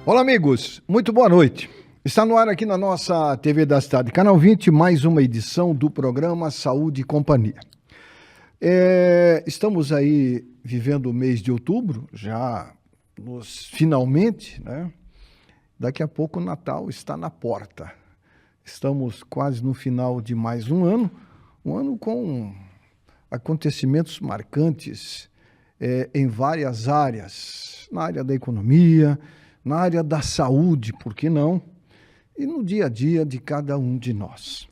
Olá, amigos. Muito boa noite. Está no ar aqui na nossa TV da Cidade, Canal 20, mais uma edição do programa Saúde e Companhia. Estamos aí vivendo o mês de outubro, já finalmente, né? Daqui a pouco o Natal está na porta. Estamos quase no final de mais um ano com acontecimentos marcantes em várias áreas, na área da economia, na área da saúde, por que não? E no dia a dia de cada um de nós.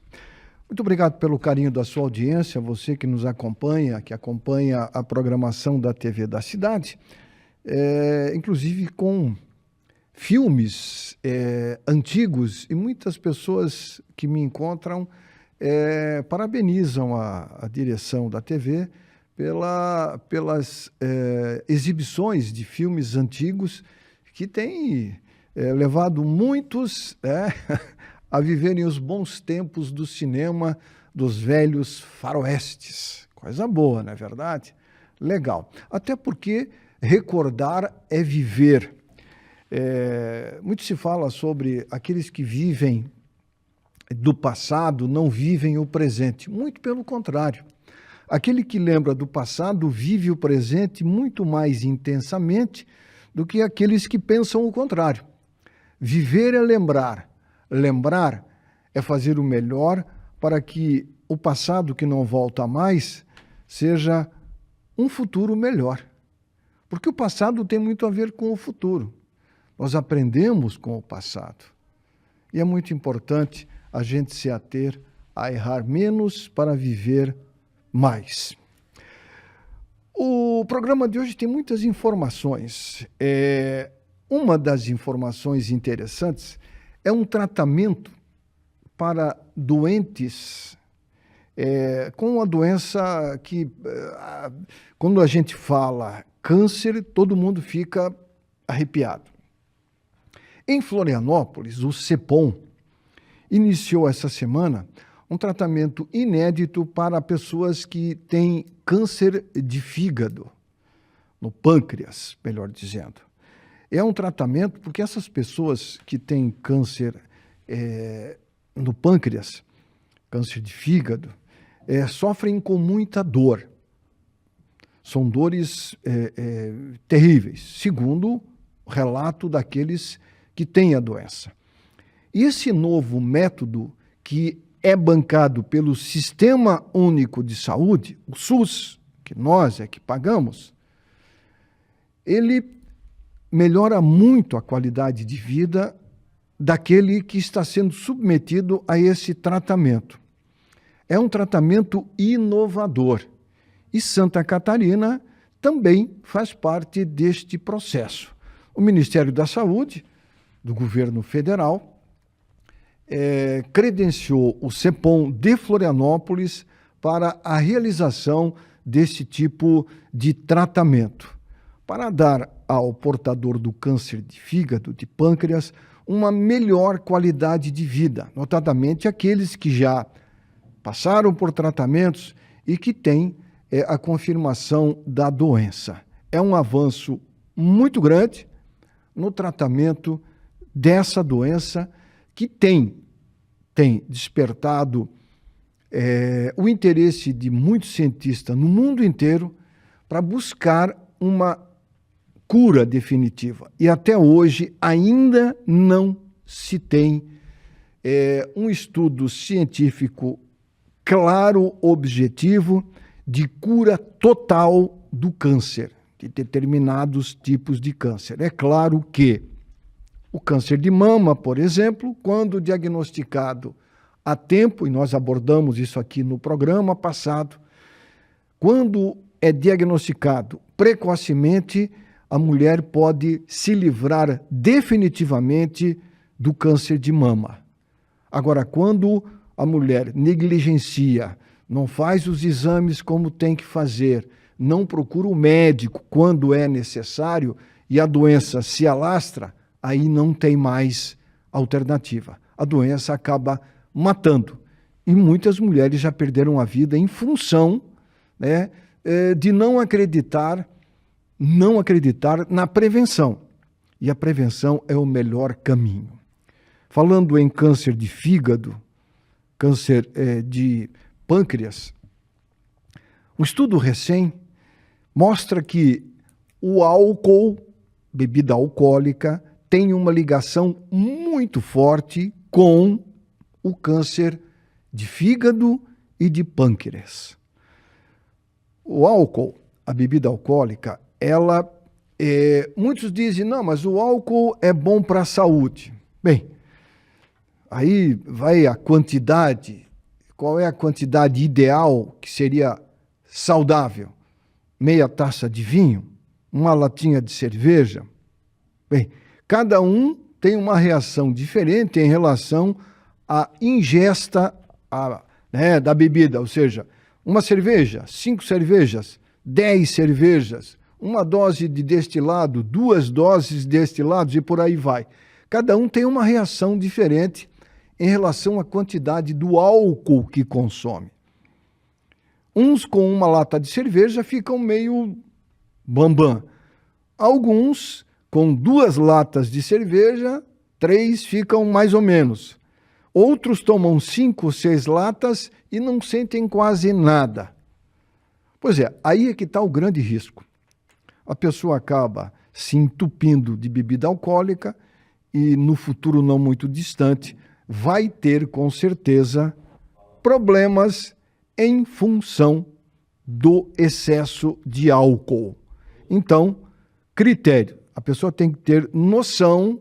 Muito obrigado pelo carinho da sua audiência, você que nos acompanha, que acompanha a programação da TV da Cidade, inclusive com filmes antigos, e muitas pessoas que me encontram parabenizam a direção da TV pelas exibições de filmes antigos que têm levado muitos a viverem os bons tempos do cinema dos velhos faroestes. Coisa boa, não é verdade? Legal. Até porque recordar é viver. Muito se fala sobre aqueles que vivem do passado, não vivem o presente. Muito pelo contrário. Aquele que lembra do passado vive o presente muito mais intensamente do que aqueles que pensam o contrário. Viver é lembrar. Lembrar é fazer o melhor para que o passado que não volta mais seja um futuro melhor. Porque o passado tem muito a ver com o futuro. Nós aprendemos com o passado. E é muito importante a gente se ater a errar menos para viver mais. O programa de hoje tem muitas informações. Uma das informações interessantes é um tratamento para doentes com uma doença que, quando a gente fala câncer, todo mundo fica arrepiado. Em Florianópolis, o CEPOM iniciou essa semana um tratamento inédito para pessoas que têm câncer de fígado, no pâncreas, melhor dizendo. É um tratamento porque essas pessoas que têm câncer no pâncreas, câncer de fígado, sofrem com muita dor. São dores terríveis, segundo o relato daqueles que têm a doença. E esse novo método que é bancado pelo Sistema Único de Saúde, o SUS, que nós é que pagamos, ele melhora muito a qualidade de vida daquele que está sendo submetido a esse tratamento. É um tratamento inovador e Santa Catarina também faz parte deste processo. O Ministério da Saúde, do governo federal, credenciou o CEPOM de Florianópolis para a realização desse tipo de tratamento, para dar ao portador do câncer de fígado, de pâncreas, uma melhor qualidade de vida, notadamente aqueles que já passaram por tratamentos e que têm a confirmação da doença. É um avanço muito grande no tratamento dessa doença que tem despertado o interesse de muitos cientistas no mundo inteiro para buscar uma cura definitiva. E até hoje ainda não se tem um estudo científico claro, objetivo, de cura total do câncer, de determinados tipos de câncer. É claro que o câncer de mama, por exemplo, quando diagnosticado a tempo, e nós abordamos isso aqui no programa passado, quando é diagnosticado precocemente, a mulher pode se livrar definitivamente do câncer de mama. Agora, quando a mulher negligencia, não faz os exames como tem que fazer, não procura o médico quando é necessário e a doença se alastra, aí não tem mais alternativa. A doença acaba matando. E muitas mulheres já perderam a vida em função, de não acreditar na prevenção. e a prevenção é o melhor caminho. Falando em câncer de fígado, câncer de pâncreas, um estudo recém mostra que o álcool, bebida alcoólica, tem uma ligação muito forte com o câncer de fígado e de pâncreas. O álcool, a bebida alcoólica, ela, muitos dizem, não, mas o álcool é bom para a saúde. Bem, aí vai a quantidade, qual é a quantidade ideal que seria saudável? Meia taça de vinho? Uma latinha de cerveja? Bem, cada um tem uma reação diferente em relação à ingesta da bebida, ou seja, uma cerveja, 5 cervejas, 10 cervejas, uma dose de destilado, 2 doses de destilados e por aí vai. Cada um tem uma reação diferente em relação à quantidade do álcool que consome. Uns com uma lata de cerveja ficam meio bambam. Alguns com 2 latas de cerveja, 3 ficam mais ou menos. Outros tomam 5 ou 6 latas e não sentem quase nada. Pois é, aí é que está o grande risco. A pessoa acaba se entupindo de bebida alcoólica e no futuro não muito distante vai ter com certeza problemas em função do excesso de álcool. Então, critério, a pessoa tem que ter noção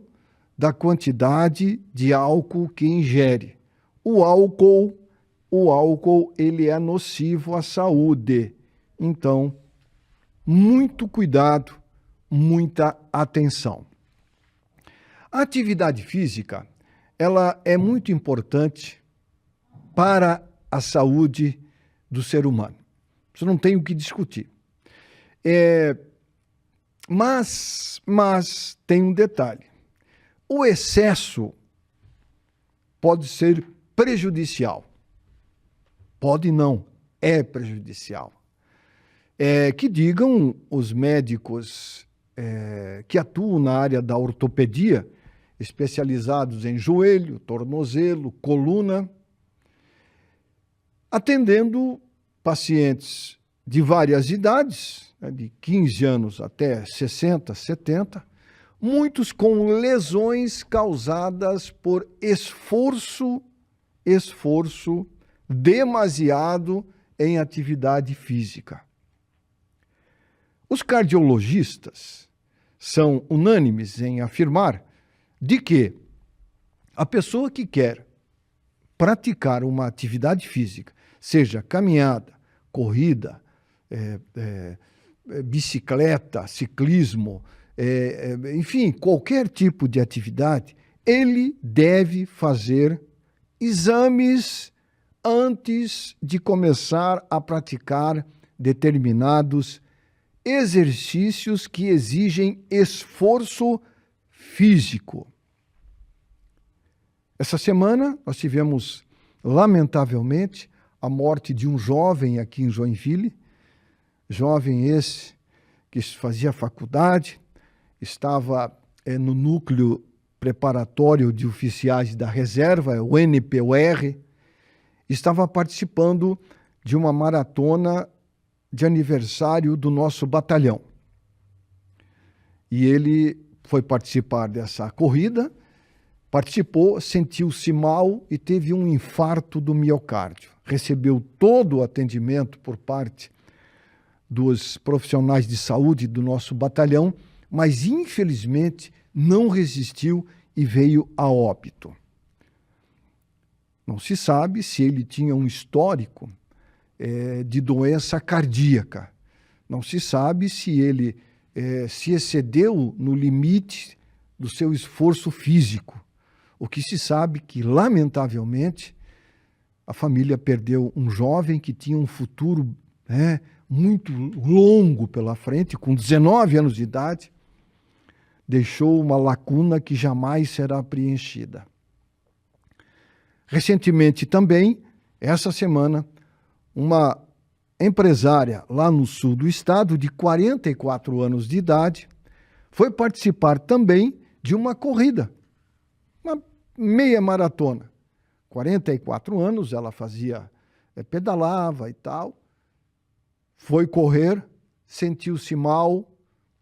da quantidade de álcool que ingere. O álcool, ele é nocivo à saúde. Então, muito cuidado, muita atenção. A atividade física, ela é muito importante para a saúde do ser humano. Isso não tem o que discutir. Mas tem um detalhe. O excesso pode ser prejudicial. Pode não, é prejudicial. Que digam os médicos que atuam na área da ortopedia, especializados em joelho, tornozelo, coluna, atendendo pacientes de várias idades, de 15 anos até 60, 70, muitos com lesões causadas por esforço demasiado em atividade física. Os cardiologistas são unânimes em afirmar de que a pessoa que quer praticar uma atividade física, seja caminhada, corrida, bicicleta, ciclismo, enfim, qualquer tipo de atividade, ele deve fazer exames antes de começar a praticar determinados exercícios que exigem esforço físico. Essa semana nós tivemos, lamentavelmente, a morte de um jovem aqui em Joinville, jovem esse que fazia faculdade, estava no núcleo preparatório de oficiais da reserva, o NPOR, estava participando de uma maratona de aniversário do nosso batalhão. E ele foi participar dessa corrida, participou, sentiu-se mal e teve um infarto do miocárdio. Recebeu todo o atendimento por parte dos profissionais de saúde do nosso batalhão, mas infelizmente não resistiu e veio a óbito. Não se sabe se ele tinha um histórico de doença cardíaca. Não se sabe se ele se excedeu no limite do seu esforço físico. O que se sabe que, lamentavelmente, a família perdeu um jovem que tinha um futuro muito longo pela frente, com 19 anos de idade, deixou uma lacuna que jamais será preenchida. Recentemente também, essa semana, uma empresária lá no sul do estado, de 44 anos de idade, foi participar também de uma corrida, uma meia maratona. 44 anos, ela fazia, pedalava e tal, foi correr, sentiu-se mal,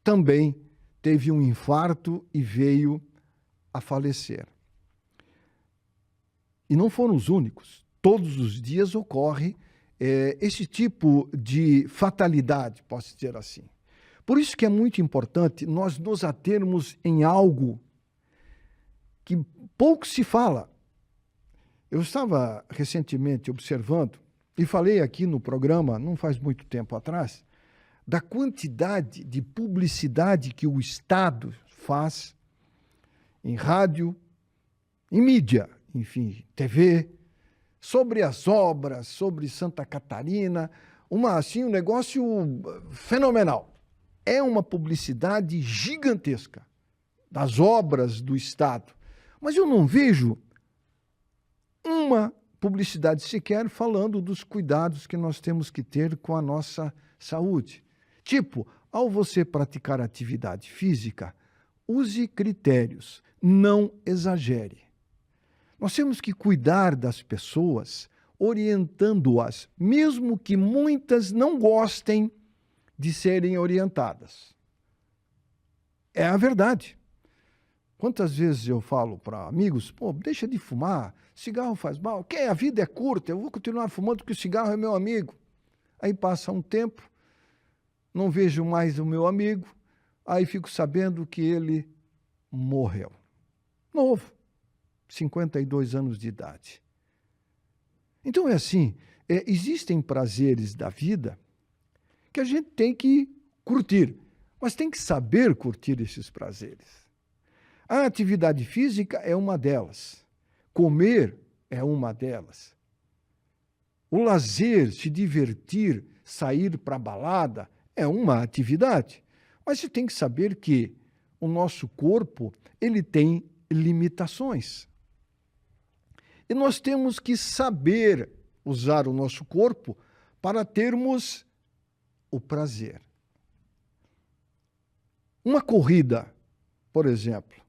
também teve um infarto e veio a falecer. E não foram os únicos. Todos os dias ocorre esse tipo de fatalidade, posso dizer assim. Por isso que é muito importante nós nos atermos em algo que pouco se fala. Eu estava recentemente observando, e falei aqui no programa, não faz muito tempo atrás, da quantidade de publicidade que o Estado faz em rádio, em mídia, enfim, TV, sobre as obras, sobre Santa Catarina, um negócio fenomenal. É uma publicidade gigantesca das obras do Estado. Mas eu não vejo uma publicidade sequer falando dos cuidados que nós temos que ter com a nossa saúde. Tipo, ao você praticar atividade física, use critérios, não exagere. Nós temos que cuidar das pessoas, orientando-as, mesmo que muitas não gostem de serem orientadas. É a verdade. Quantas vezes eu falo para amigos, pô, deixa de fumar, cigarro faz mal, a vida é curta, eu vou continuar fumando porque o cigarro é meu amigo. Aí passa um tempo, não vejo mais o meu amigo, aí fico sabendo que ele morreu. Novo, 52 anos de idade. Então é assim, existem prazeres da vida que a gente tem que curtir, mas tem que saber curtir esses prazeres. A atividade física é uma delas. Comer é uma delas. O lazer, se divertir, sair para a balada, é uma atividade. Mas você tem que saber que o nosso corpo, ele tem limitações. E nós temos que saber usar o nosso corpo para termos o prazer. Uma corrida, por exemplo,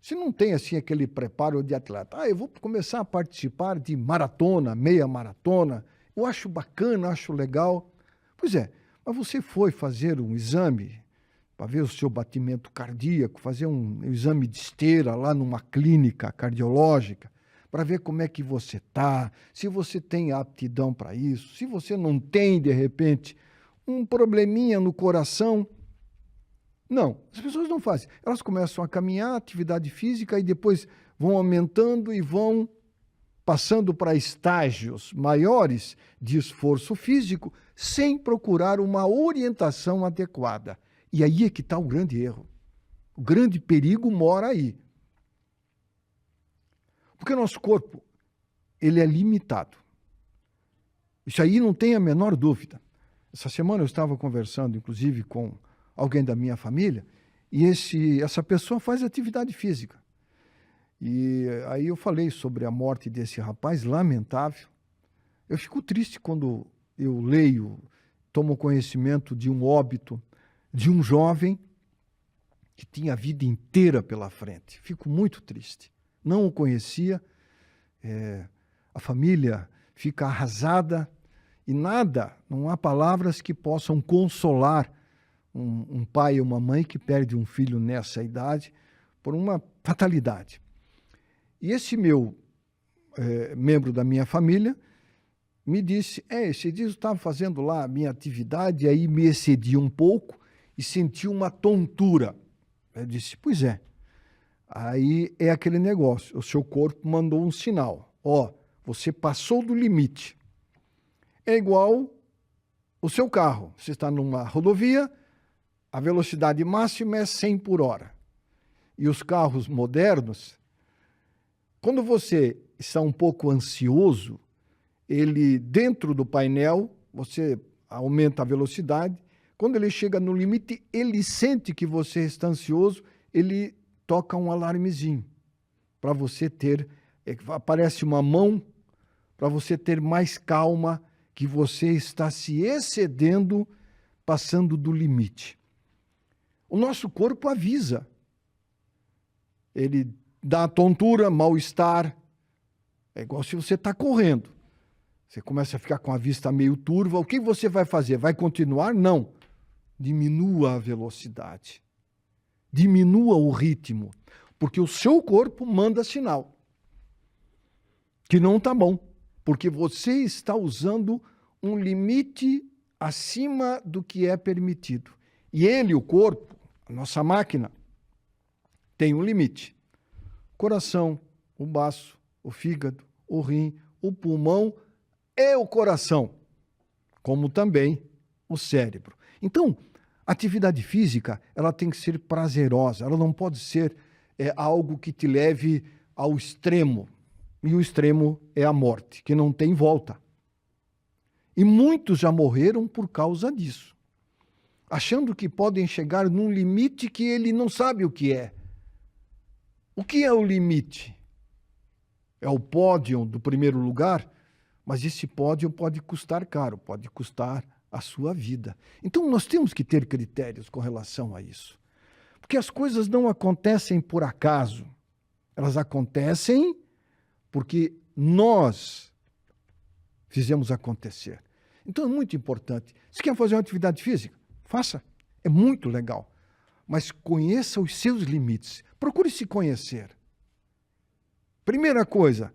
se não tem assim aquele preparo de atleta, eu vou começar a participar de maratona, meia maratona, eu acho bacana, acho legal. Pois é, mas você foi fazer um exame para ver o seu batimento cardíaco, fazer um exame de esteira lá numa clínica cardiológica, para ver como é que você está, se você tem aptidão para isso, se você não tem, de repente, um probleminha no coração. Não, as pessoas não fazem. Elas começam a caminhar, atividade física, e depois vão aumentando e vão passando para estágios maiores de esforço físico, sem procurar uma orientação adequada. E aí é que está o grande erro. O grande perigo mora aí. Porque o nosso corpo, ele é limitado. Isso aí não tem a menor dúvida. Essa semana eu estava conversando, inclusive, com alguém da minha família, e essa pessoa faz atividade física. E aí eu falei sobre a morte desse rapaz, lamentável. Eu fico triste quando eu leio, tomo conhecimento de um óbito de um jovem que tinha a vida inteira pela frente. Fico muito triste. Não o conhecia, a família fica arrasada e não há palavras que possam consolar um pai e uma mãe que perde um filho nessa idade por uma fatalidade. E esse meu membro da minha família me disse, esse dia eu estava fazendo lá a minha atividade, aí me excedi um pouco e senti uma tontura. Eu disse, pois é. Aí é aquele negócio, o seu corpo mandou um sinal. Você passou do limite. É igual o seu carro. Você está numa rodovia, a velocidade máxima é 100 por hora. E os carros modernos, quando você está um pouco ansioso, ele, dentro do painel, você aumenta a velocidade. Quando ele chega no limite, ele sente que você está ansioso, ele toca um alarmezinho para você ter, aparece uma mão para você ter mais calma, que você está se excedendo, passando do limite. O nosso corpo avisa. Ele dá tontura, mal-estar. É igual se você está correndo. Você começa a ficar com a vista meio turva. O que você vai fazer? Vai continuar? Não. Diminua a velocidade. Diminua o ritmo. Porque o seu corpo manda sinal que não está bom. Porque você está usando um limite acima do que é permitido. E ele, o corpo, a nossa máquina, tem um limite. O coração, o baço, o fígado, o rim, o pulmão e o coração, como também o cérebro. Então, a atividade física, ela tem que ser prazerosa, ela não pode ser algo que te leve ao extremo. E o extremo é a morte, que não tem volta. E muitos já morreram por causa disso, achando que podem chegar num limite que ele não sabe o que é. O que é o limite? É o pódio do primeiro lugar? Mas esse pódio pode custar caro, pode custar a sua vida. Então nós temos que ter critérios com relação a isso. Porque as coisas não acontecem por acaso. Elas acontecem porque nós fizemos acontecer. Então é muito importante. Se quer fazer uma atividade física, faça. É muito legal. Mas conheça os seus limites. Procure se conhecer. Primeira coisa,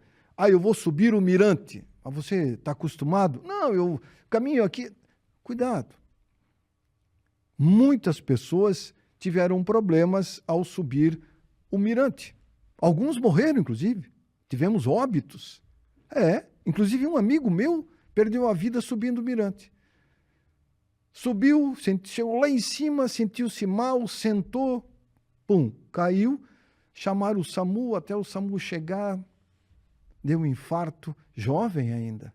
eu vou subir o mirante. Mas você está acostumado? Não, eu caminho aqui. Cuidado. Muitas pessoas tiveram problemas ao subir o mirante. Alguns morreram, inclusive. Tivemos óbitos. Inclusive um amigo meu perdeu a vida subindo o mirante. Subiu, chegou lá em cima, sentiu-se mal, sentou, caiu. Chamaram o SAMU, até o SAMU chegar, deu um infarto, jovem ainda.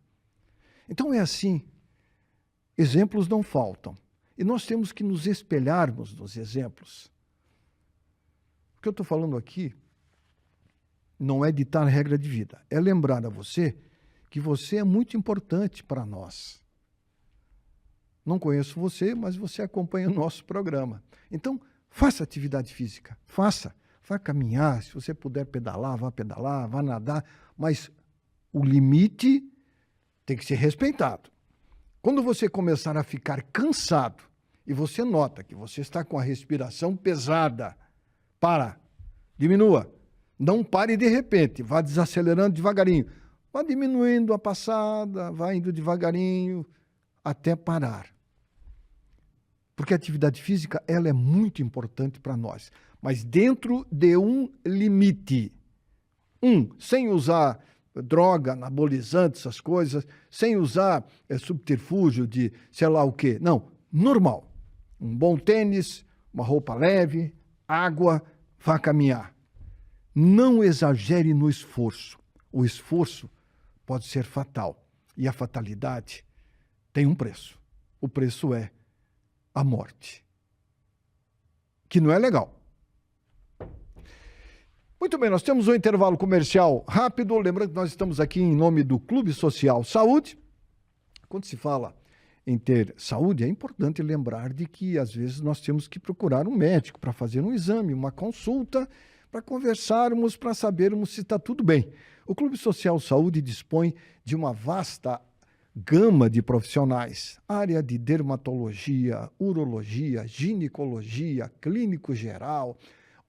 Então é assim, exemplos não faltam. E nós temos que nos espelharmos nos exemplos. O que eu estou falando aqui não é ditar regra de vida, é lembrar a você que você é muito importante para nós. Não conheço você, mas você acompanha o nosso programa. Então, faça atividade física, faça. Vá caminhar, se você puder pedalar, vá nadar, mas o limite tem que ser respeitado. Quando você começar a ficar cansado e você nota que você está com a respiração pesada, diminua. Não pare de repente, vá desacelerando devagarinho. Vá diminuindo a passada, vá indo devagarinho até parar. Porque a atividade física, ela é muito importante para nós, mas dentro de um limite. Sem usar droga, anabolizante, essas coisas, sem usar subterfúgio de sei lá o quê. Não, normal. Um bom tênis, uma roupa leve, água, vá caminhar. Não exagere no esforço. O esforço pode ser fatal. E a fatalidade tem um preço. O preço é a morte. Que não é legal. Muito bem, nós temos um intervalo comercial rápido. Lembrando que nós estamos aqui em nome do Clube Social Saúde. Quando se fala em ter saúde, é importante lembrar de que, às vezes, nós temos que procurar um médico para fazer um exame, uma consulta, para conversarmos, para sabermos se está tudo bem. O Clube Social Saúde dispõe de uma vasta gama de profissionais, área de dermatologia, urologia, ginecologia, clínico geral,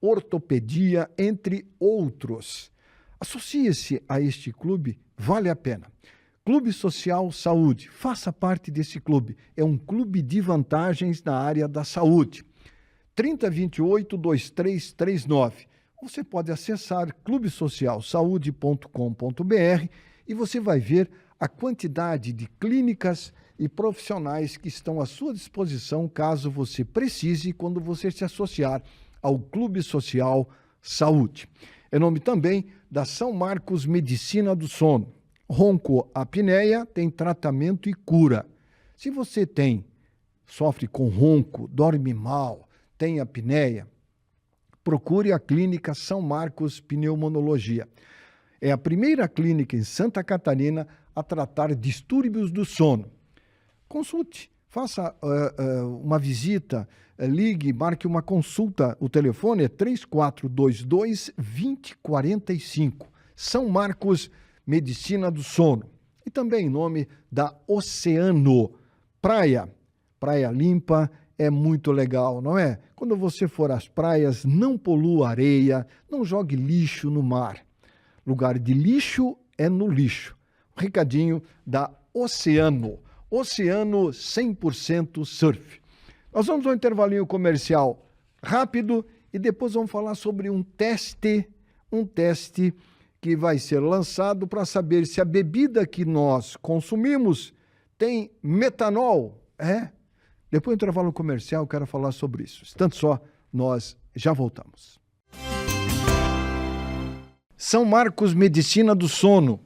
ortopedia, entre outros. Associe-se a este clube, vale a pena. Clube Social Saúde, faça parte desse clube. É um clube de vantagens na área da saúde. 3028-2339. Você pode acessar clubesocialsaude.com.br e você vai ver a quantidade de clínicas e profissionais que estão à sua disposição caso você precise quando você se associar ao Clube Social Saúde. Em nome também da São Marcos Medicina do Sono. Ronco-apneia tem tratamento e cura. Se você sofre com ronco, dorme mal, tem apneia, procure a clínica São Marcos Pneumologia. É a primeira clínica em Santa Catarina a tratar distúrbios do sono. Consulte faça uma visita, ligue, marque uma consulta. O telefone é 3422-2045. São Marcos, Medicina do Sono. E também em nome da Oceano. Praia limpa é muito legal, não é? Quando você for às praias, não polua areia, não jogue lixo no mar. Lugar de lixo é no lixo. Recadinho da Oceano. Oceano 100% surf. Nós vamos ao intervalinho comercial rápido e depois vamos falar sobre um teste que vai ser lançado para saber se a bebida que nós consumimos tem metanol. Depois do intervalo comercial eu quero falar sobre isso. Tanto só, nós já voltamos. São Marcos Medicina do Sono,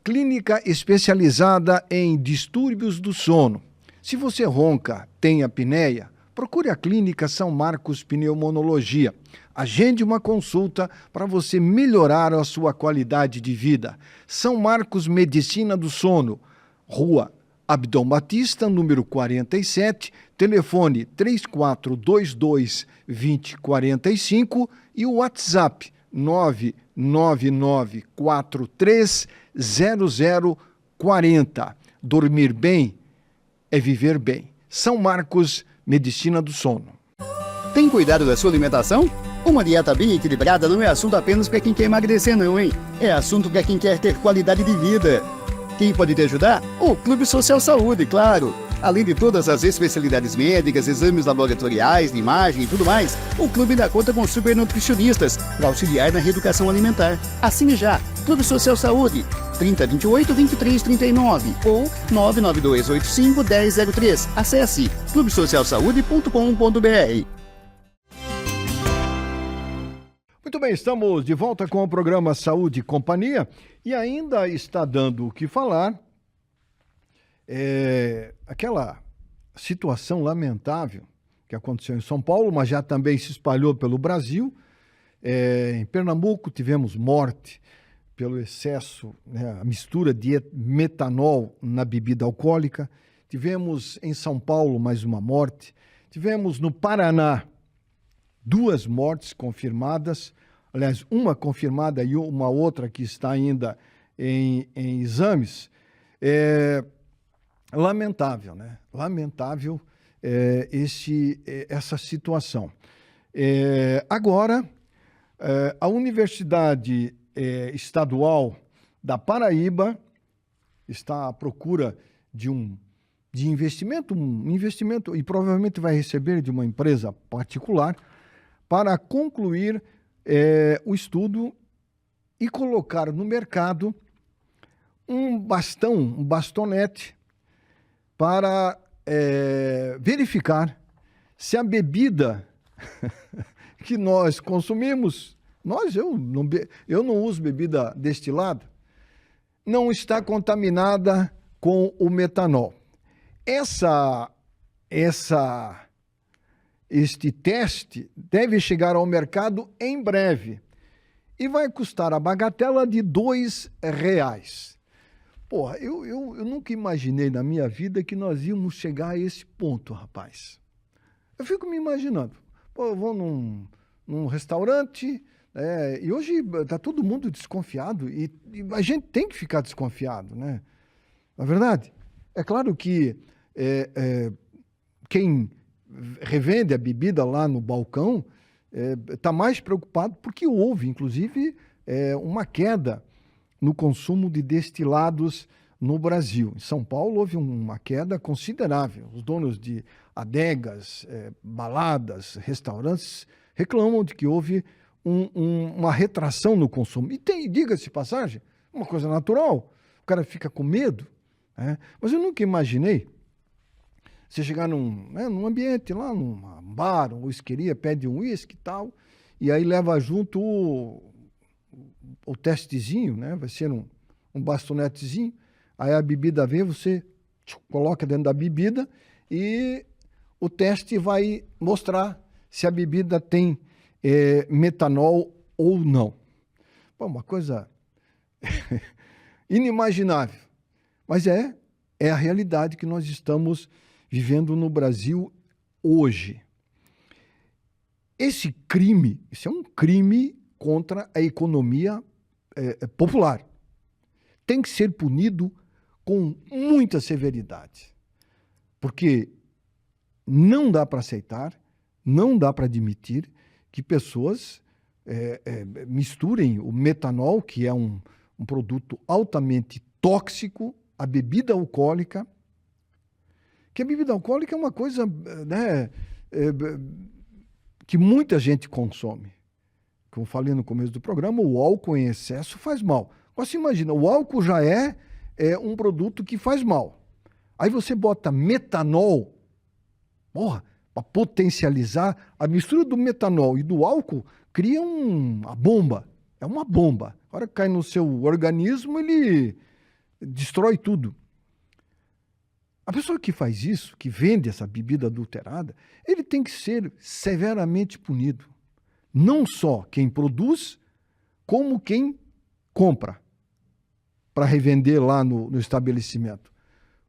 clínica especializada em distúrbios do sono. Se você ronca, tem apneia, procure a clínica São Marcos Pneumologia. Agende uma consulta para você melhorar a sua qualidade de vida. São Marcos Medicina do Sono, Rua Abdom Batista, número 47, telefone 3422-2045 e o WhatsApp 999430040. Dormir bem é viver bem. São Marcos, Medicina do Sono. Tem cuidado da sua alimentação? Uma dieta bem equilibrada não é assunto apenas para quem quer emagrecer não, hein? É assunto para quem quer ter qualidade de vida. Quem pode te ajudar? O Clube Social Saúde, claro. Além de todas as especialidades médicas, exames laboratoriais, de imagem e tudo mais, o clube dá conta com super nutricionistas para auxiliar na reeducação alimentar. Assine já, Clube Social Saúde, 3028-2339 ou 99285-1003. Acesse clubesocialsaude.com.br. Muito bem, estamos de volta com o programa Saúde e Companhia e ainda está dando o que falar aquela situação lamentável que aconteceu em São Paulo, mas já também se espalhou pelo Brasil. Em Pernambuco tivemos morte pelo excesso, a mistura de metanol na bebida alcoólica. Tivemos em São Paulo mais uma morte. Tivemos no Paraná 2 mortes confirmadas, aliás, uma confirmada e uma outra que está ainda em exames. Lamentável, né? Lamentável essa situação. Agora, a Universidade Estadual da Paraíba está à procura de investimento, e provavelmente vai receber de uma empresa particular para concluir o estudo e colocar no mercado um bastonete para verificar se a bebida que nós consumimos, eu não uso bebida destilada, não está contaminada com o metanol. Este teste deve chegar ao mercado em breve e vai custar a bagatela de R$2. Porra, eu nunca imaginei na minha vida que nós íamos chegar a esse ponto, rapaz. Eu fico me imaginando. Pô, eu vou num restaurante, e hoje está todo mundo desconfiado e a gente tem que ficar desconfiado, né? Na verdade, é claro que quem revende a bebida lá no balcão está mais preocupado porque houve, inclusive, uma queda no consumo de destilados no Brasil. Em São Paulo houve uma queda considerável. Os donos de adegas, baladas, restaurantes reclamam de que houve uma retração no consumo. E tem, diga-se de passagem, uma coisa natural. O cara fica com medo. Mas eu nunca imaginei você chegar num ambiente lá, num bar, uma whiskeria, pede um uísque e tal, e aí leva junto o testezinho, né? Vai ser um bastonetezinho, aí a bebida vem, você coloca dentro da bebida e o teste vai mostrar se a bebida tem metanol ou não. Pô, uma coisa inimaginável, mas é a realidade que nós estamos vivendo no Brasil hoje. Esse é um crime contra a economia popular. Tem que ser punido com muita severidade, porque não dá para aceitar, não dá para admitir que pessoas misturem o metanol, que é um produto altamente tóxico, a bebida alcoólica, que a bebida alcoólica é uma coisa, né, que muita gente consome. Como falei no começo do programa, o álcool em excesso faz mal. Agora, você imagina, o álcool já é um produto que faz mal. Aí você bota metanol, para potencializar, a mistura do metanol e do álcool cria uma bomba. É uma bomba. A hora que cai no seu organismo, ele destrói tudo. A pessoa que faz isso, que vende essa bebida adulterada, ele tem que ser severamente punido. Não só quem produz, como quem compra para revender lá no estabelecimento.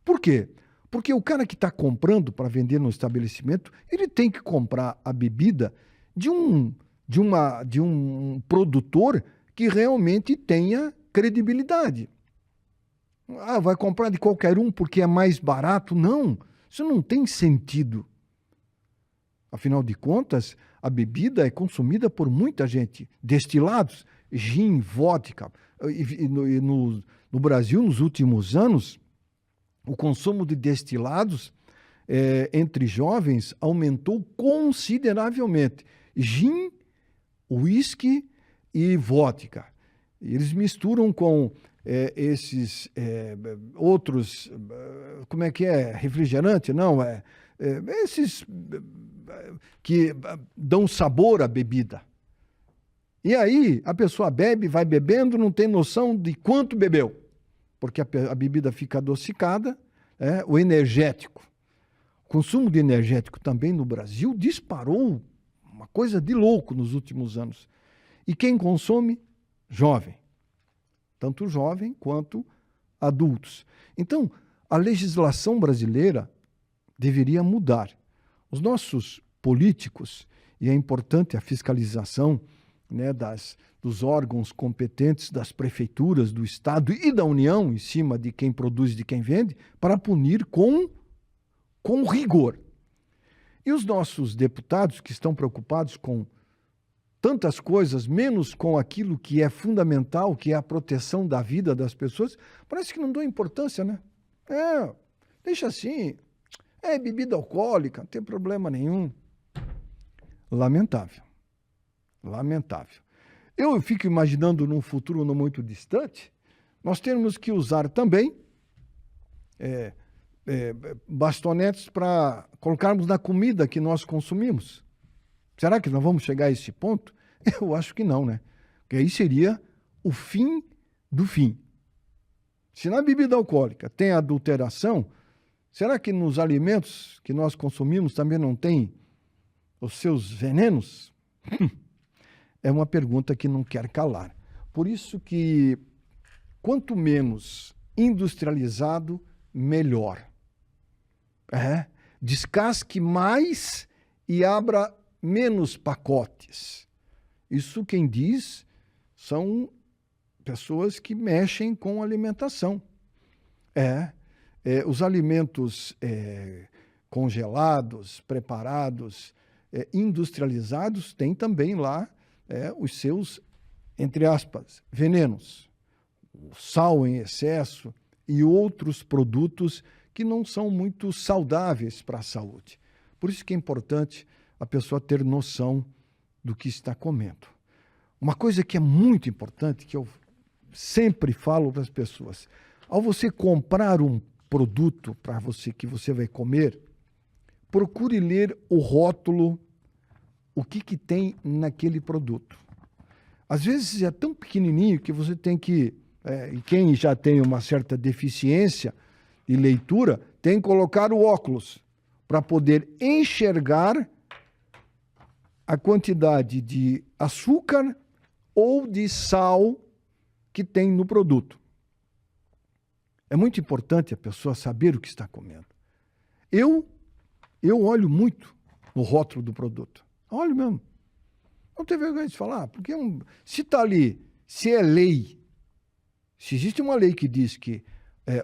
Por quê? Porque o cara que está comprando para vender no estabelecimento, ele tem que comprar a bebida de um produtor que realmente tenha credibilidade. Vai comprar de qualquer um porque é mais barato? Não, isso não tem sentido. Afinal de contas, a bebida é consumida por muita gente. Destilados, gin, vodka. No Brasil, nos últimos anos, o consumo de destilados entre jovens aumentou consideravelmente. Gin, uísque e vodka. Eles misturam com esses outros, como é que é? Refrigerante? Não, esses que dão sabor à bebida. E aí a pessoa bebe, vai bebendo, não tem noção de quanto bebeu, porque a bebida fica adocicada, o energético. O consumo de energético também no Brasil disparou, uma coisa de louco nos últimos anos. E quem consome? Jovem. Tanto jovem quanto adultos. Então, a legislação brasileira deveria mudar. Os nossos políticos, e é importante a fiscalização, né, dos órgãos competentes, das prefeituras, do Estado e da União, em cima de quem produz e de quem vende, para punir com rigor. E os nossos deputados, que estão preocupados com tantas coisas, menos com aquilo que é fundamental, que é a proteção da vida das pessoas, parece que não dão importância, né? Deixa assim, bebida alcoólica, não tem problema nenhum. Lamentável. Lamentável. Eu fico imaginando num futuro não muito distante, nós temos que usar também bastonetes para colocarmos na comida que nós consumimos. Será que nós vamos chegar a esse ponto? Eu acho que não, né? Porque aí seria o fim do fim. Se na bebida alcoólica tem adulteração, será que nos alimentos que nós consumimos também não tem os seus venenos? É uma pergunta que não quer calar. Por isso que quanto menos industrializado, melhor. Descasque mais e abra menos pacotes. Isso quem diz são pessoas que mexem com alimentação. Os alimentos congelados, preparados, industrializados, têm também lá os seus, entre aspas, venenos. O sal em excesso e outros produtos que não são muito saudáveis para a saúde. Por isso que é importante a pessoa ter noção do que está comendo. Uma coisa que é muito importante, que eu sempre falo para as pessoas, ao você comprar um produto para você que você vai comer, procure ler o rótulo, o que tem naquele produto. Às vezes é tão pequenininho que você tem que, e quem já tem uma certa deficiência de leitura, tem que colocar o óculos para poder enxergar a quantidade de açúcar ou de sal que tem no produto. É muito importante a pessoa saber o que está comendo. Eu olho muito no rótulo do produto. Olho mesmo. Não tem vergonha de falar, porque se está ali, se é lei, se existe uma lei que diz que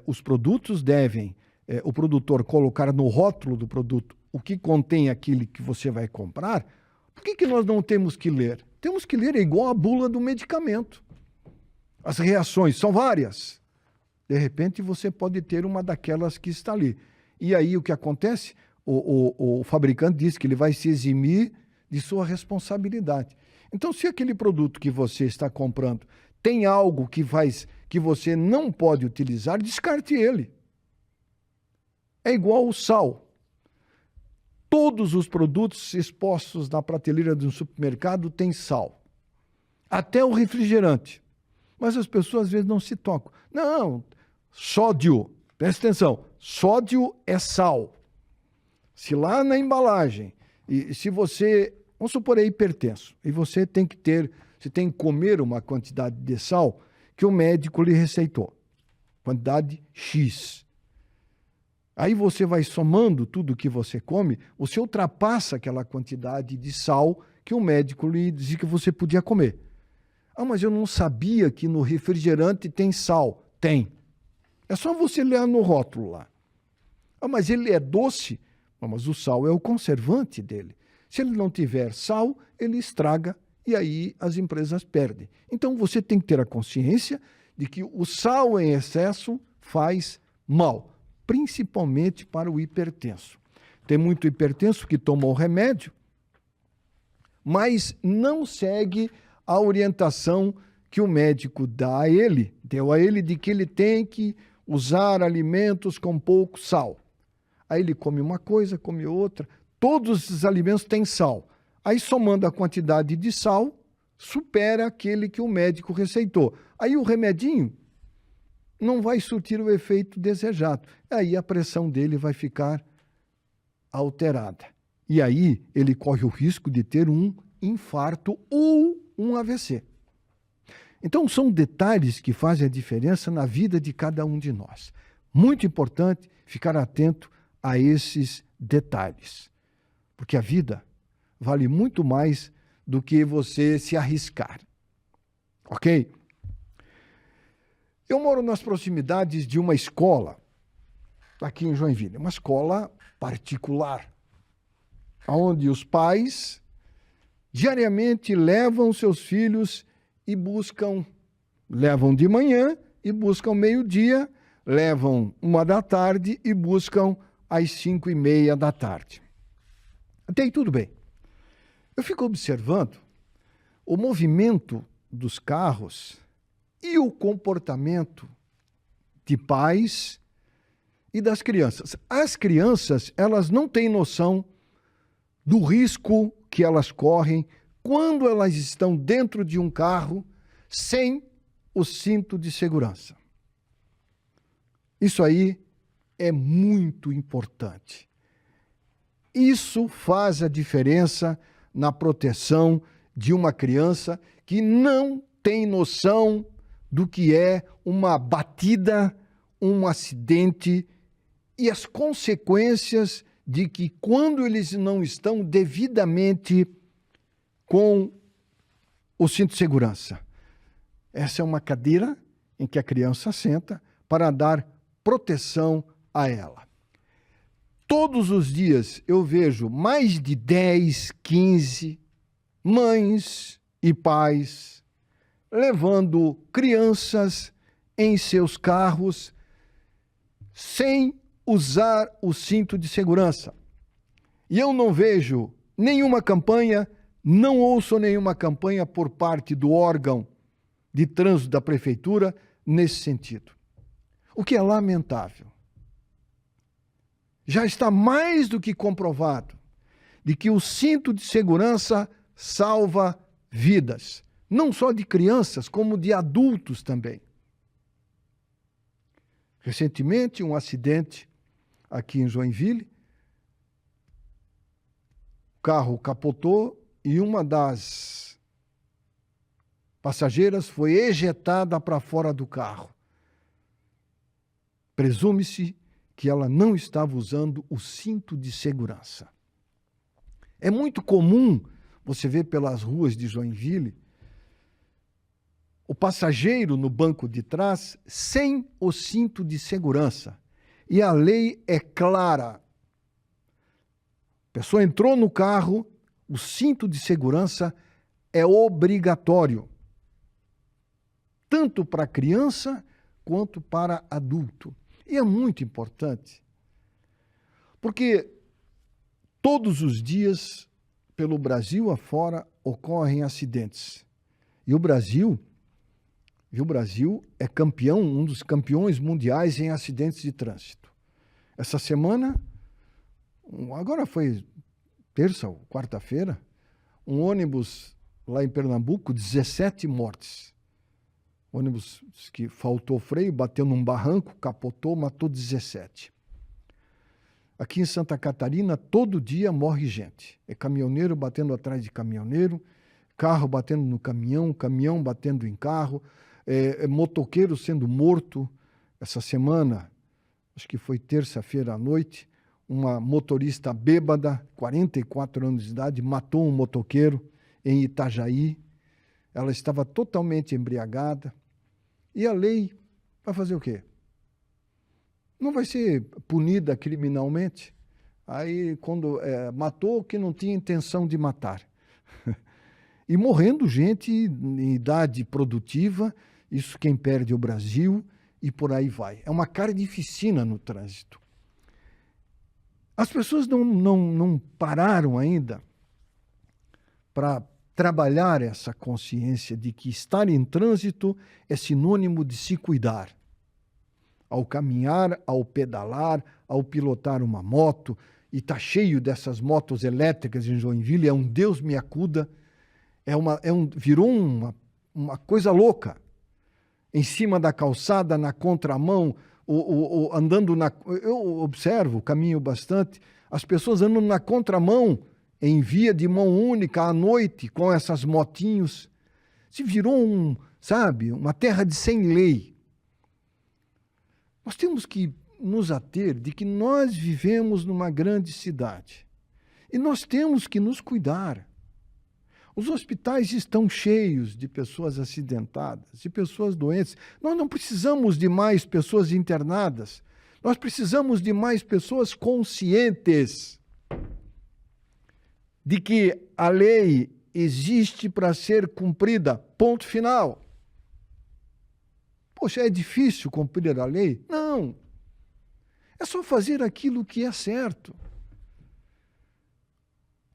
os produtos devem, o produtor colocar no rótulo do produto o que contém aquele que você vai comprar, por que nós não temos que ler? Temos que ler, é igual a bula do medicamento. As reações são várias. De repente você pode ter uma daquelas que está ali. E aí o que acontece? O fabricante diz que ele vai se eximir de sua responsabilidade. Então, se aquele produto que você está comprando tem algo que você não pode utilizar, descarte ele. É igual o sal. Todos os produtos expostos na prateleira de um supermercado têm sal. Até o refrigerante. Mas as pessoas às vezes não se tocam. Não, sódio. Presta atenção. Sódio é sal. Se lá na embalagem, e se você, vamos supor, é hipertenso, e você tem que comer uma quantidade de sal que o médico lhe receitou. Quantidade X. Aí você vai somando tudo que você come, você ultrapassa aquela quantidade de sal que o médico lhe dizia que você podia comer. Ah, mas eu não sabia que no refrigerante tem sal. Tem. É só você ler no rótulo lá. Ah, mas ele é doce? Não, mas o sal é o conservante dele. Se ele não tiver sal, ele estraga e aí as empresas perdem. Então você tem que ter a consciência de que o sal em excesso faz mal, principalmente para o hipertenso. Tem muito hipertenso que toma o remédio, mas não segue a orientação que o médico deu a ele de que ele tem que usar alimentos com pouco sal. Aí ele come uma coisa, come outra, todos esses alimentos têm sal. Aí somando a quantidade de sal, supera aquele que o médico receitou. Aí o remedinho não vai surtir o efeito desejado. Aí a pressão dele vai ficar alterada. E aí ele corre o risco de ter um infarto ou um AVC. Então são detalhes que fazem a diferença na vida de cada um de nós. Muito importante ficar atento a esses detalhes. Porque a vida vale muito mais do que você se arriscar. Ok? Eu moro nas proximidades de uma escola, aqui em Joinville, uma escola particular, onde os pais diariamente levam seus filhos e levam de manhã e buscam meio-dia, levam 1h e buscam às 5h30. Até aí tudo bem. Eu fico observando o movimento dos carros e o comportamento de pais e das crianças. As crianças, elas não têm noção do risco que elas correm quando elas estão dentro de um carro sem o cinto de segurança. Isso aí é muito importante. Isso faz a diferença na proteção de uma criança que não tem noção do que é uma batida, um acidente e as consequências de que quando eles não estão devidamente com o cinto de segurança. Essa é uma cadeira em que a criança senta para dar proteção a ela. Todos os dias eu vejo mais de 10, 15 mães e pais levando crianças em seus carros sem usar o cinto de segurança. E eu não vejo nenhuma campanha, não ouço nenhuma campanha por parte do órgão de trânsito da prefeitura nesse sentido. O que é lamentável. Já está mais do que comprovado de que o cinto de segurança salva vidas, não só de crianças, como de adultos também. Recentemente, um acidente aqui em Joinville, o carro capotou e uma das passageiras foi ejetada para fora do carro. Presume-se que ela não estava usando o cinto de segurança. É muito comum você ver pelas ruas de Joinville o passageiro no banco de trás sem o cinto de segurança. E a lei é clara. A pessoa entrou no carro, o cinto de segurança é obrigatório, tanto para criança quanto para adulto. E é muito importante, porque todos os dias, pelo Brasil afora, ocorrem acidentes. E o Brasil é campeão, um dos campeões mundiais em acidentes de trânsito. Essa semana, agora foi terça ou quarta-feira, um ônibus lá em Pernambuco, 17 mortes. Ônibus que faltou freio, bateu num barranco, capotou, matou 17. Aqui em Santa Catarina, todo dia morre gente. É caminhoneiro batendo atrás de caminhoneiro, carro batendo no caminhão, caminhão batendo em carro, motoqueiro sendo morto. Essa semana, acho que foi terça-feira à noite, uma motorista bêbada, 44 anos de idade, matou um motoqueiro em Itajaí. Ela estava totalmente embriagada. E a lei vai fazer o quê? Não vai ser punida criminalmente. Aí, quando matou, que não tinha intenção de matar. E morrendo gente em idade produtiva, isso quem perde é o Brasil, e por aí vai. É uma carnificina no trânsito. As pessoas não pararam ainda para trabalhar essa consciência de que estar em trânsito é sinônimo de se cuidar. Ao caminhar, ao pedalar, ao pilotar uma moto, e está cheio dessas motos elétricas em Joinville, é um Deus me acuda, virou uma coisa louca. Em cima da calçada, na contramão, andando eu observo, caminho bastante, as pessoas andam na contramão, em via de mão única, à noite, com essas motinhos. Se virou uma terra de sem lei. Nós temos que nos ater de que nós vivemos numa grande cidade. E nós temos que nos cuidar. Os hospitais estão cheios de pessoas acidentadas, de pessoas doentes. Nós não precisamos de mais pessoas internadas. Nós precisamos de mais pessoas conscientes de que a lei existe para ser cumprida. Ponto final. Poxa, é difícil cumprir a lei? Não. É só fazer aquilo que é certo.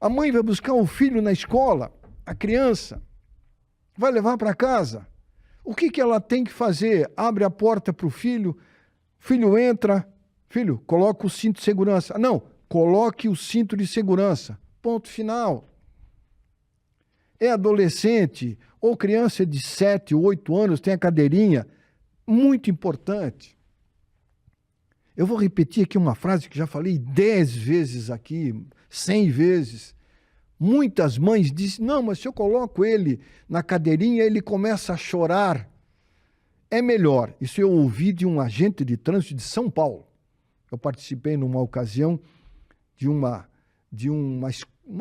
A mãe vai buscar o filho na escola, a criança, vai levar para casa. O que ela tem que fazer? Abre a porta para o filho entra, filho, coloca o cinto de segurança. Não, coloque o cinto de segurança. Ponto final. É adolescente ou criança de 7, 8 anos, tem a cadeirinha, muito importante. Eu vou repetir aqui uma frase que já falei 10 vezes aqui, 100 vezes. Muitas mães dizem, não, mas se eu coloco ele na cadeirinha, ele começa a chorar. É melhor. Isso eu ouvi de um agente de trânsito de São Paulo. Eu participei numa ocasião de uma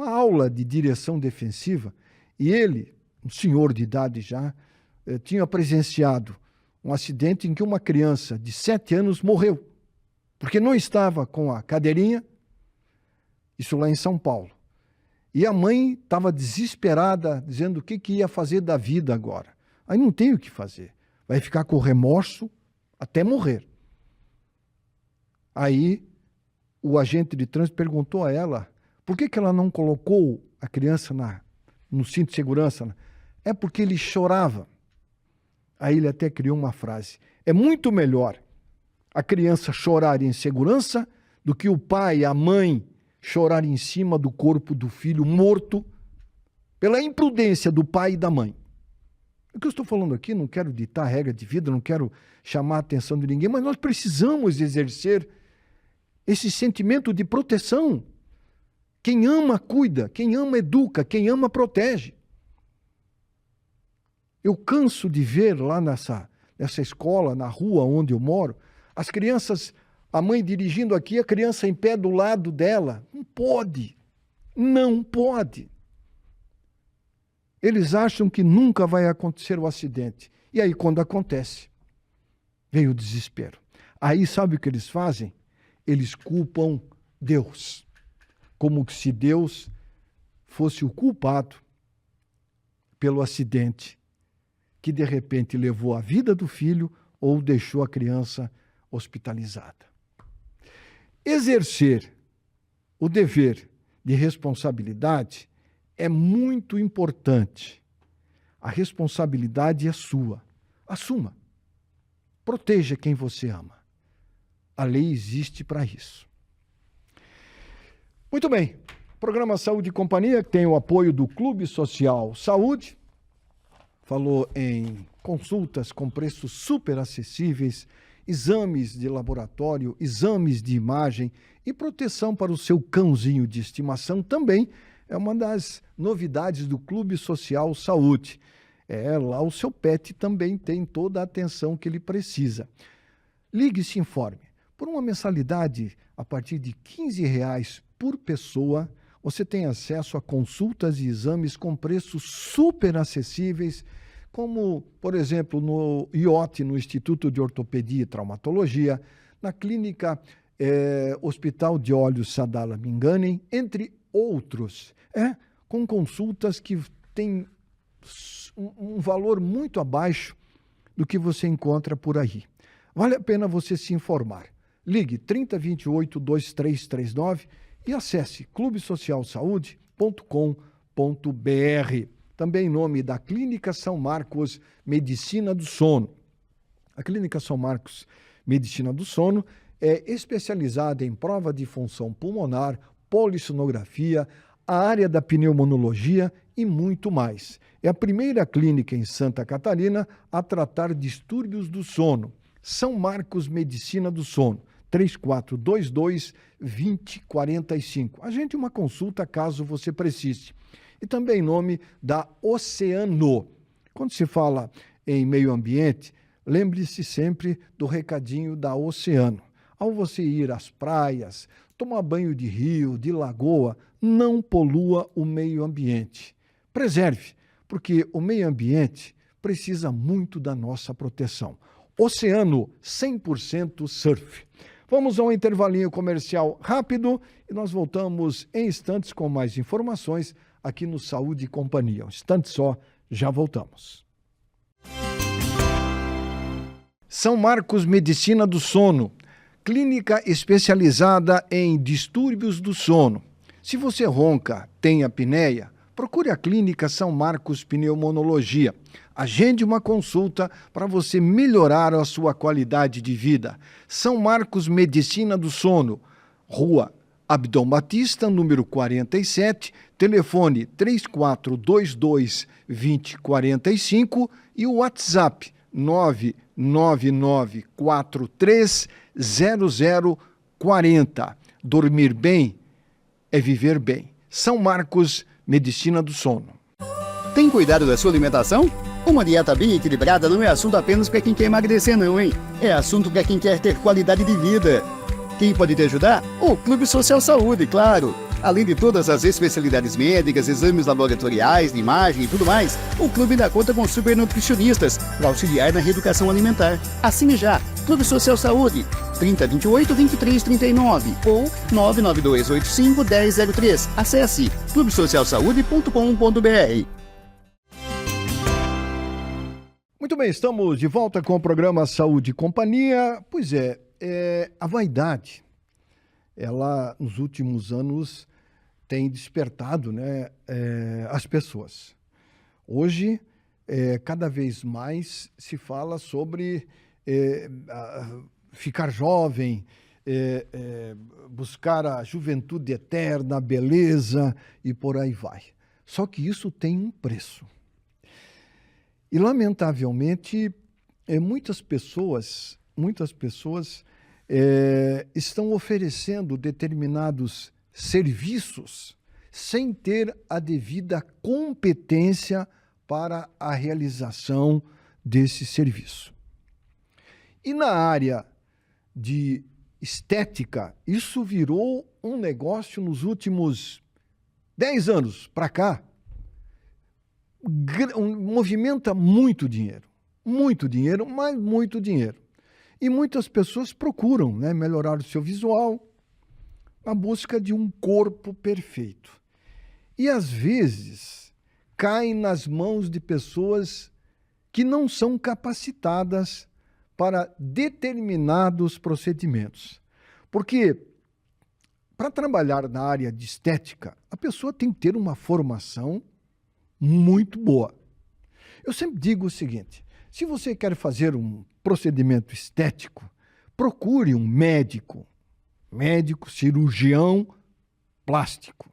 aula de direção defensiva, e ele, um senhor de idade já, tinha presenciado um acidente em que uma criança de 7 anos morreu, porque não estava com a cadeirinha, isso lá em São Paulo. E a mãe estava desesperada, dizendo o que ia fazer da vida agora. Aí não tem o que fazer, vai ficar com remorso até morrer. Aí o agente de trânsito perguntou a ela, por que ela não colocou a criança no cinto de segurança? É porque ele chorava. Aí ele até criou uma frase. É muito melhor a criança chorar em segurança do que o pai, a mãe, chorar em cima do corpo do filho morto pela imprudência do pai e da mãe. O que eu estou falando aqui, não quero ditar regra de vida, não quero chamar a atenção de ninguém, mas nós precisamos exercer esse sentimento de proteção. Quem ama, cuida. Quem ama, educa. Quem ama, protege. Eu canso de ver lá nessa escola, na rua onde eu moro, as crianças A mãe dirigindo aqui, a criança em pé do lado dela. Não pode. Não pode. Eles acham que nunca vai acontecer o acidente. E aí, quando acontece, vem o desespero. Aí, sabe o que eles fazem? Eles culpam Deus. Como se Deus fosse o culpado pelo acidente que, de repente, levou a vida do filho ou deixou a criança hospitalizada. Exercer o dever de responsabilidade é muito importante. A responsabilidade é sua. Assuma. Proteja quem você ama. A lei existe para isso. Muito bem. Programa Saúde e Companhia tem o apoio do Clube Social Saúde. Falou em consultas com preços super acessíveis, exames de laboratório, exames de imagem e proteção para o seu cãozinho de estimação também é uma das novidades do Clube Social Saúde. Lá o seu pet também tem toda a atenção que ele precisa. Ligue e se informe. Por uma mensalidade a partir de R$15 por pessoa, você tem acesso a consultas e exames com preços super acessíveis, como, por exemplo, no IOT, no Instituto de Ortopedia e Traumatologia, na Clínica Hospital de Olhos Sadala Minganem, entre outros, com consultas que têm um valor muito abaixo do que você encontra por aí. Vale a pena você se informar. Ligue 3028-2339 e acesse clubesocialsaude.com.br. Também em nome da Clínica São Marcos Medicina do Sono. A Clínica São Marcos Medicina do Sono é especializada em prova de função pulmonar, polissonografia, a área da pneumonologia e muito mais. É a primeira clínica em Santa Catarina a tratar distúrbios do sono. São Marcos Medicina do Sono, 3422-2045. Agende uma consulta caso você precise. E também em nome da Oceano. Quando se fala em meio ambiente, lembre-se sempre do recadinho da Oceano. Ao você ir às praias, tomar banho de rio, de lagoa, não polua o meio ambiente. Preserve, porque o meio ambiente precisa muito da nossa proteção. Oceano 100% surf. Vamos a um intervalinho comercial rápido e nós voltamos em instantes com mais informações aqui no Saúde e Companhia. Um instante só, já voltamos. São Marcos Medicina do Sono, clínica especializada em distúrbios do sono. Se você ronca, tem apneia, procure a Clínica São Marcos Pneumonologia. Agende uma consulta para você melhorar a sua qualidade de vida. São Marcos Medicina do Sono, Rua Abdom Batista, número 47, telefone 3422-2045 e o WhatsApp 999430040. Dormir bem é viver bem. São Marcos Medicina do Sono. Tem cuidado da sua alimentação? Uma dieta bem equilibrada não é assunto apenas para quem quer emagrecer não, hein? É assunto para quem quer ter qualidade de vida. Quem pode te ajudar? O Clube Social Saúde, claro. Além de todas as especialidades médicas, exames laboratoriais, de imagem e tudo mais, o clube ainda conta com super nutricionistas para auxiliar na reeducação alimentar. Assine já, Clube Social Saúde, 3028-2339 ou 99285-1003. Acesse clubesocialsaude.com.br. Muito bem, estamos de volta com o programa Saúde e Companhia. Pois a vaidade, ela nos últimos anos tem despertado, né, as pessoas. Hoje, cada vez mais se fala sobre ficar jovem, buscar a juventude eterna, a beleza e por aí vai. Só que isso tem um preço. E, lamentavelmente, muitas pessoas estão oferecendo determinados serviços sem ter a devida competência para a realização desse serviço. E na área de estética, isso virou um negócio nos últimos 10 anos para cá. Movimenta muito dinheiro, mas muito dinheiro. E muitas pessoas procuram, né, melhorar o seu visual na busca de um corpo perfeito. E às vezes caem nas mãos de pessoas que não são capacitadas para determinados procedimentos. Porque para trabalhar na área de estética, a pessoa tem que ter uma formação muito boa. Eu sempre digo o seguinte: se você quer fazer um procedimento estético, procure um médico cirurgião plástico.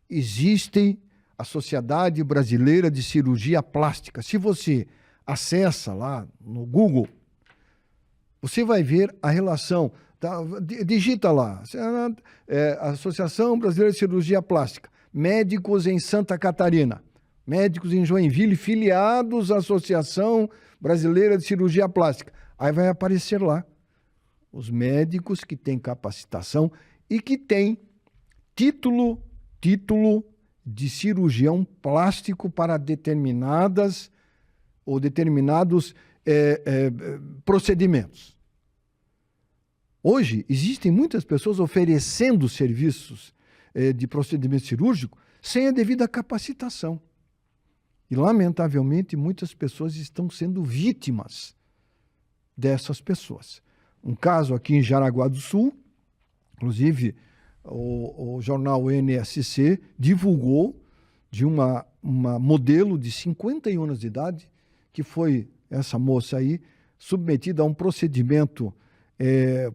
Existe a Sociedade Brasileira de Cirurgia Plástica. Se você acessa lá no Google, você vai ver a relação. Digita lá, Associação Brasileira de Cirurgia Plástica, médicos em Santa Catarina, médicos em Joinville, filiados à Associação Brasileira de Cirurgia Plástica. Aí vai aparecer lá os médicos que têm capacitação e que têm título de cirurgião plástico para determinados procedimentos. Hoje, existem muitas pessoas oferecendo serviços de procedimento cirúrgico sem a devida capacitação. E, lamentavelmente, muitas pessoas estão sendo vítimas dessas pessoas. Um caso aqui em Jaraguá do Sul, inclusive o jornal NSC divulgou de uma modelo de 51 anos de idade, que foi essa moça aí, submetida a um procedimento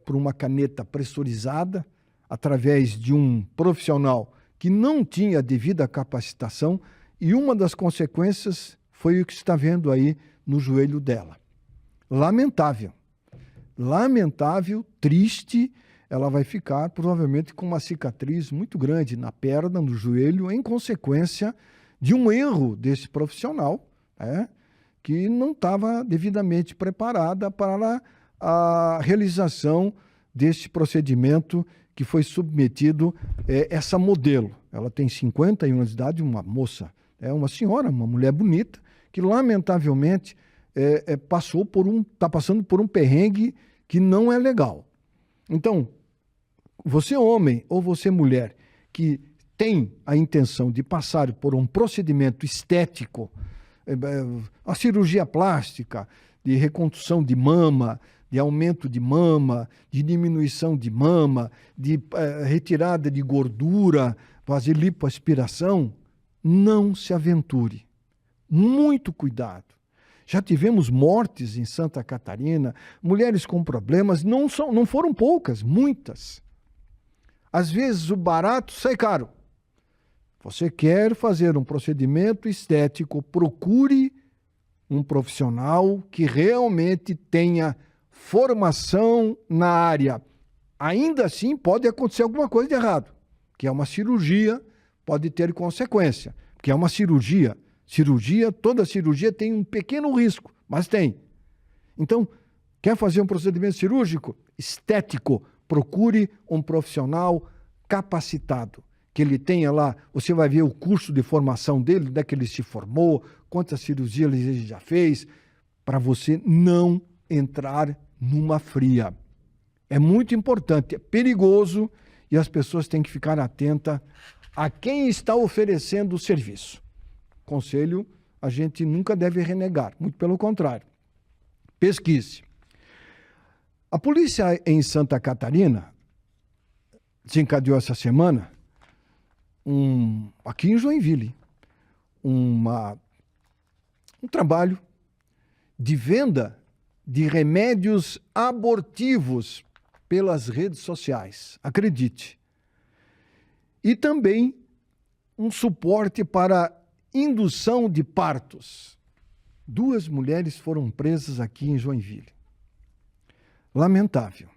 por uma caneta pressurizada, através de um profissional que não tinha a devida capacitação, e uma das consequências foi o que está vendo aí no joelho dela. Lamentável, triste. Ela vai ficar provavelmente com uma cicatriz muito grande na perna, no joelho, em consequência de um erro desse profissional, que não estava devidamente preparada para a realização desse procedimento que foi submetido essa modelo. Ela tem 51 anos de idade, uma moça, uma senhora, uma mulher bonita, que lamentavelmente está passando por um perrengue que não é legal. Então, você homem ou você mulher que tem a intenção de passar por um procedimento estético, a cirurgia plástica, de reconstrução de mama, de aumento de mama, de diminuição de mama, de retirada de gordura, fazer lipoaspiração, não se aventure. Muito cuidado. Já tivemos mortes em Santa Catarina, mulheres com problemas, não foram poucas, muitas. Às vezes o barato sai caro. Você quer fazer um procedimento estético, procure um profissional que realmente tenha formação na área. Ainda assim, pode acontecer alguma coisa de errado, que é uma cirurgia, pode ter consequência, que é uma cirurgia. Toda cirurgia tem um pequeno risco, mas tem. Então, quer fazer um procedimento cirúrgico? Estético, procure um profissional capacitado, que ele tenha lá, você vai ver o curso de formação dele, onde é que ele se formou, quantas cirurgias ele já fez, para você não entrar numa fria. É muito importante, é perigoso e as pessoas têm que ficar atentas a quem está oferecendo o serviço. Conselho, a gente nunca deve renegar, muito pelo contrário. Pesquise. A polícia em Santa Catarina desencadeou essa semana, aqui em Joinville, um trabalho de venda de remédios abortivos pelas redes sociais, acredite. E também um suporte para indução de partos. 2 mulheres foram presas aqui em Joinville. Lamentável.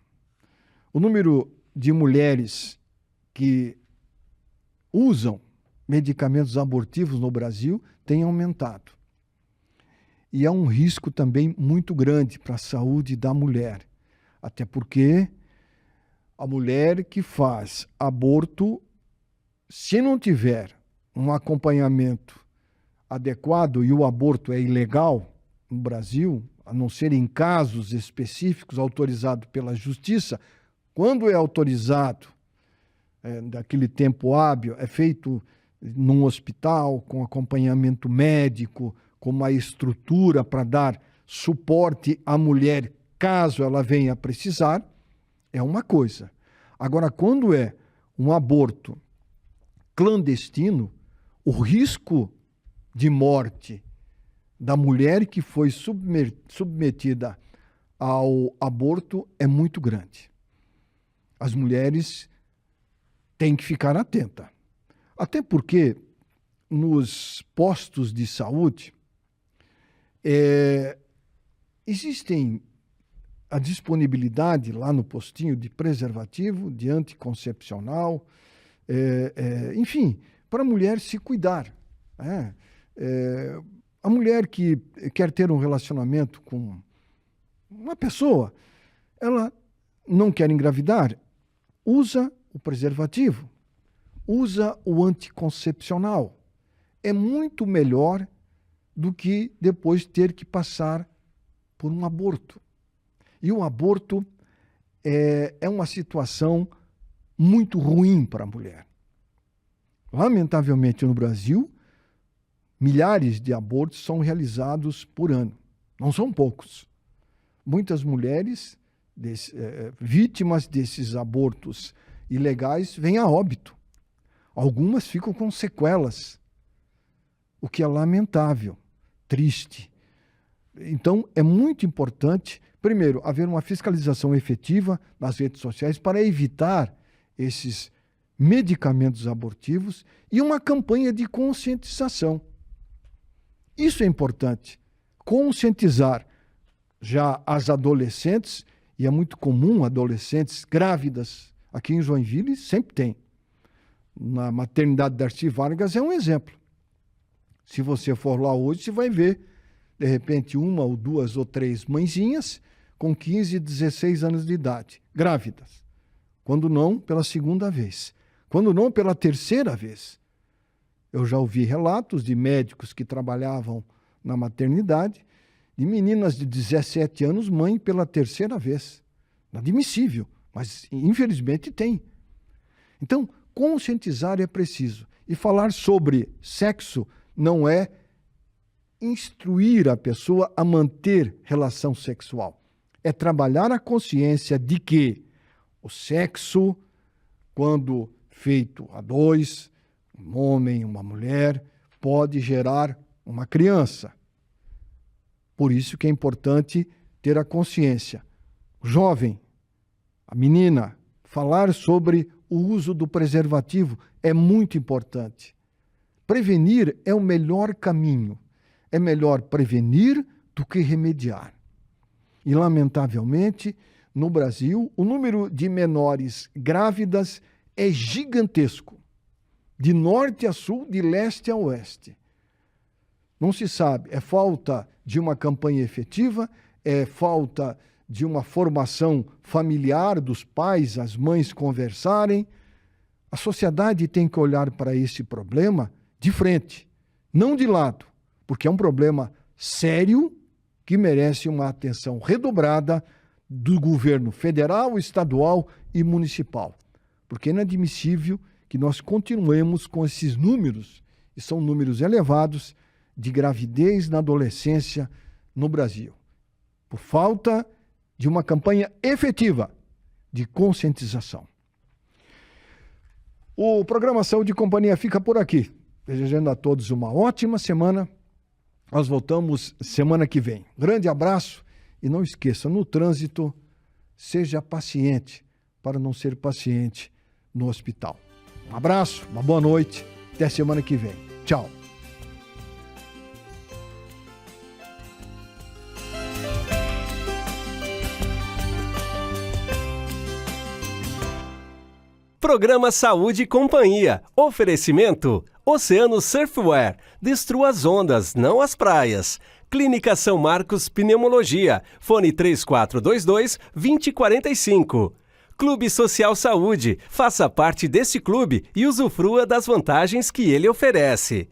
O número de mulheres que usam medicamentos abortivos no Brasil tem aumentado. E há um risco também muito grande para a saúde da mulher. Até porque a mulher que faz aborto, se não tiver um acompanhamento adequado e o aborto é ilegal no Brasil, a não ser em casos específicos autorizados pela Justiça, quando é autorizado, daquele tempo hábil, é feito num hospital, com acompanhamento médico, com uma estrutura para dar suporte à mulher caso ela venha a precisar, é uma coisa. Agora, quando é um aborto clandestino, o risco de morte da mulher que foi submetida ao aborto é muito grande. As mulheres têm que ficar atentas. Até porque nos postos de saúde existem a disponibilidade lá no postinho de preservativo, de anticoncepcional, enfim, para a mulher se cuidar. A mulher que quer ter um relacionamento com uma pessoa, ela não quer engravidar, usa o preservativo, usa o anticoncepcional. É muito melhor do que depois ter que passar por um aborto. E o aborto é uma situação muito ruim para a mulher. Lamentavelmente, no Brasil, milhares de abortos são realizados por ano. Não são poucos. Muitas mulheres vítimas desses abortos ilegais vêm a óbito. Algumas ficam com sequelas, o que é lamentável, triste. Então, é muito importante, primeiro, haver uma fiscalização efetiva nas redes sociais para evitar esses medicamentos abortivos e uma campanha de conscientização. Isso é importante, conscientizar já as adolescentes, e é muito comum adolescentes grávidas, aqui em Joinville sempre tem. Na maternidade Darcy Vargas é um exemplo. Se você for lá hoje, você vai ver, de repente, uma ou duas ou três mãezinhas com 15, 16 anos de idade, grávidas. Quando não, pela segunda vez. Quando não, pela terceira vez. Eu já ouvi relatos de médicos que trabalhavam na maternidade, de meninas de 17 anos, mãe pela terceira vez. Inadmissível, mas infelizmente tem. Então, conscientizar é preciso. E falar sobre sexo não é instruir a pessoa a manter relação sexual. É trabalhar a consciência de que o sexo, quando feito a dois, um homem e uma mulher, pode gerar uma criança. Por isso que é importante ter a consciência. O jovem, a menina, falar sobre o uso do preservativo é muito importante. Prevenir é o melhor caminho. É melhor prevenir do que remediar. E, lamentavelmente, no Brasil, o número de menores grávidas é gigantesco. De norte a sul, de leste a oeste. Não se sabe, é falta de uma campanha efetiva, é falta de uma formação familiar dos pais, as mães conversarem. A sociedade tem que olhar para esse problema de frente, não de lado, porque é um problema sério que merece uma atenção redobrada do governo federal, estadual e municipal. Porque é inadmissível que nós continuemos com esses números, e são números elevados, de gravidez na adolescência no Brasil. Por falta de uma campanha efetiva de conscientização. O programa Saúde e Companhia fica por aqui. Desejando a todos uma ótima semana. Nós voltamos semana que vem. Grande abraço e não esqueça, no trânsito, seja paciente para não ser paciente no hospital. Um abraço, uma boa noite, até semana que vem. Tchau. Programa Saúde e Companhia. Oferecimento: Oceano Surfwear. Destrua as ondas, não as praias. Clínica São Marcos Pneumologia. Fone 3422-2045. Clube Social Saúde. Faça parte desse clube e usufrua das vantagens que ele oferece.